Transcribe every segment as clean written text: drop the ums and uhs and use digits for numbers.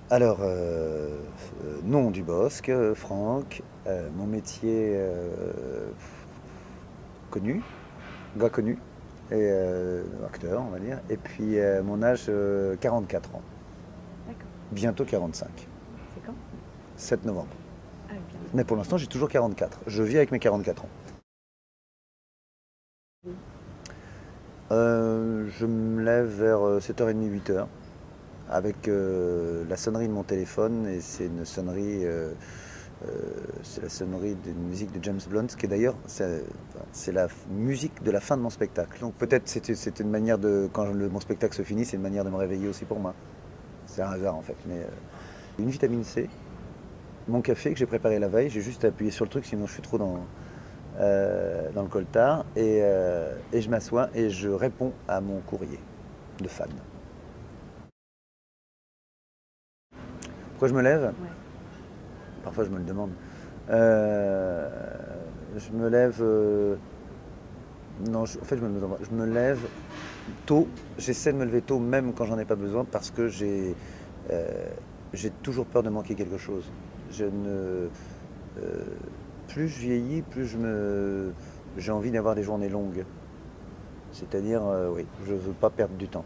Alors, nom du Bosc, Franck, mon métier connu, gars connu, et acteur, on va dire. Et puis mon âge, 44 ans, D'accord. bientôt 45, C'est quand? 7 novembre. Ah oui, bientôt. Mais pour l'instant, j'ai toujours 44. Je vis avec mes 44 ans. Oui. Je me lève vers 7h30, 8h, avec la sonnerie de mon téléphone, et c'est une sonnerie, euh, c'est la sonnerie d'une musique de James Blunt, qui est d'ailleurs, c'est la musique de la fin de mon spectacle. Donc peut-être c'était une manière de, quand mon spectacle se finit, c'est une manière de me réveiller aussi pour moi. C'est un hasard en fait. Mais une vitamine C, mon café que j'ai préparé la veille, j'ai juste appuyé sur le truc, sinon je suis trop dans le coltard, et je m'assois et je réponds à mon courrier de fans. Pourquoi je me lève? Ouais. Parfois je me le demande. Euh, je me lève. Non, en fait, je me lève tôt. J'essaie de me lever tôt, même quand j'en ai pas besoin, parce que euh, j'ai toujours peur de manquer quelque chose. Je ne, euh, plus je vieillis, j'ai envie d'avoir des journées longues. C'est-à-dire, oui, je ne veux pas perdre du temps.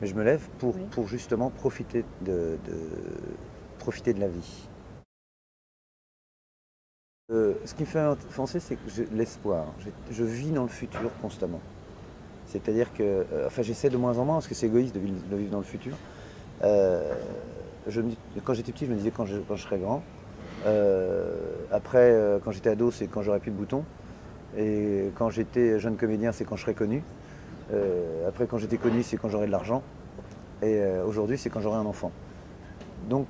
Mais je me lève Oui. pour justement profiter de la vie. Ce qui me fait avancer, c'est que l'espoir. Je vis dans le futur constamment. C'est-à-dire que, enfin, j'essaie de moins en moins parce que c'est égoïste de vivre dans le futur. Euh, quand j'étais petit, je me disais quand je serai grand. Après, quand j'étais ado, c'est quand j'aurai plus de boutons. Et quand j'étais jeune comédien, c'est quand je serai connu. Après, quand j'étais connu, c'est quand j'aurai de l'argent. Et aujourd'hui, c'est quand j'aurai un enfant. Donc,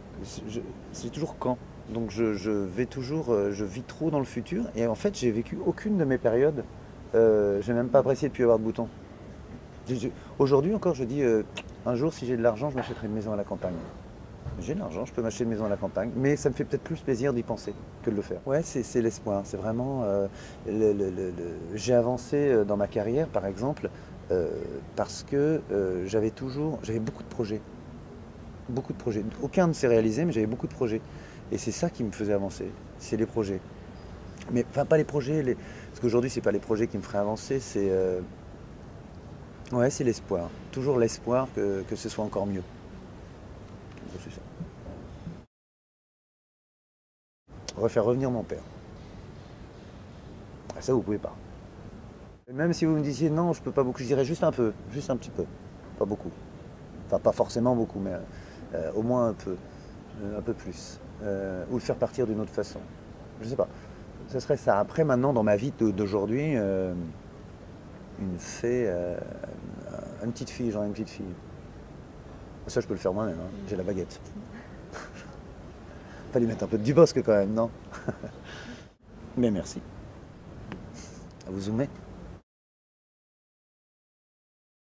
c'est toujours quand. Donc, je vais toujours, je vis trop dans le futur. Et en fait, j'ai vécu aucune de mes périodes. J'ai même pas apprécié de plus avoir de boutons. Aujourd'hui encore, je dis, un jour, si j'ai de l'argent, je m'achèterai une maison à la campagne. J'ai de l'argent, je peux m'acheter une maison à la campagne, mais ça me fait peut-être plus plaisir d'y penser que de le faire. Ouais, c'est l'espoir. C'est vraiment. J'ai avancé dans ma carrière, par exemple, euh, parce que j'avais beaucoup de projets. Beaucoup de projets. Aucun ne s'est réalisé, mais j'avais beaucoup de projets. Et c'est ça qui me faisait avancer. C'est les projets. Mais enfin, pas les projets. Parce qu'aujourd'hui, c'est pas les projets qui me feraient avancer, ouais, c'est l'espoir. Toujours l'espoir que ce soit encore mieux. C'est ça. Refaire revenir mon père. Ah, ça, vous pouvez pas. Même si vous me disiez non, je peux pas beaucoup, je dirais juste un peu, juste un petit peu. Pas beaucoup. Enfin, pas forcément beaucoup, mais au moins un peu plus. Ou le faire partir d'une autre façon. Je sais pas. Ce serait ça. Après, maintenant, dans ma vie d'aujourd'hui, une fée, une petite fille, j'aurais une petite fille. Ça, je peux le faire moi-même, hein. J'ai la baguette. Fallait mettre un peu de Dubosc quand même, non? Mais merci. À vous zoomer.